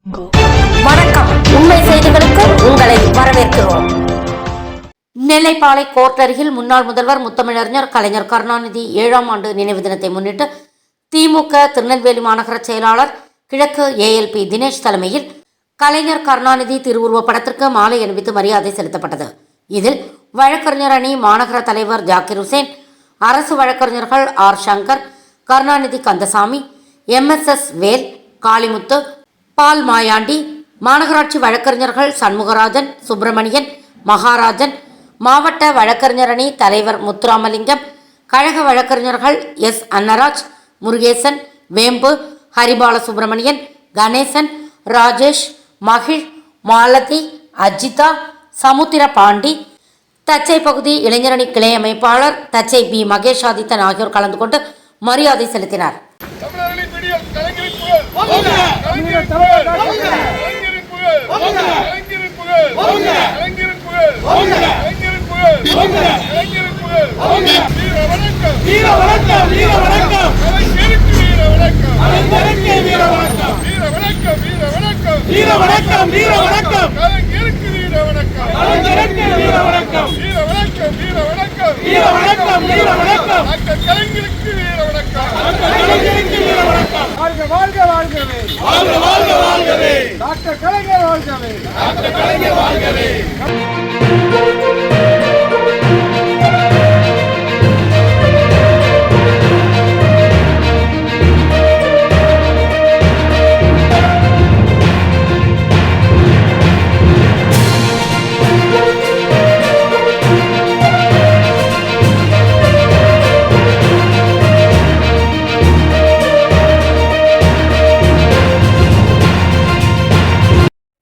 வணக்கம். உண்மை செய்திகளுக்கு உங்களை வரவேற்கிறோம். நெல்லைப்பாளை கோர்ட் அருகில் முன்னாள் முதல்வர் முத்தமிழறிஞர் கலைஞர் கருணாநிதி 7ஆம் ஆண்டு நினைவு தினத்தை முன்னிட்டு திமுக திருநெல்வேலி மாநகர செயலாளர் கிழக்கு ALP தினேஷ் தலைமையில் கலைஞர் கருணாநிதி திருவுருவ படத்திற்கு மாலை அணிவித்து மரியாதை செலுத்தப்பட்டது. இதில் வழக்கறிஞர் அணி மாநகர தலைவர் ஜாக்கிர் ஹுசேன், அரசு வழக்கறிஞர்கள் R. சங்கர், கருணாநிதி கந்தசாமி, MSS வேல், காளிமுத்து, பால் மாயாண்டி, மாநகராட்சி வழக்கறிஞர்கள் சண்முகராஜன், சுப்பிரமணியன், மகாராஜன், மாவட்ட வழக்கறிஞர் அணி தலைவர் முத்துராமலிங்கம், கழக வழக்கறிஞர்கள் S. அன்னராஜ், முருகேசன், வேம்பு, ஹரிபால சுப்பிரமணியன், கணேசன், ராஜேஷ், மகிழ், மாலதி, அஜிதா, சமுத்திர பாண்டி, தச்சை பகுதி இளைஞரணி கிளை அமைப்பாளர் தச்சை B. மகேஷ் ஆதித்தன் ஆகியோர் கலந்து கொண்டு மரியாதை செலுத்தினார். டாக்டர் கலைஞர் வாழ்கவே. டாக்டர் கலைஞர் வாழ்கவே.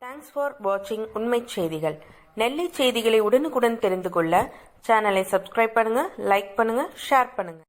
Thanks for watching உண்மை செய்திகள். நெல்லை செய்திகளை உடனுக்குடன் தெரிந்து கொள்ள சேனலை சப்ஸ்கிரைப் பண்ணுங்க, லைக் பண்ணுங்க, ஷேர் பண்ணுங்க.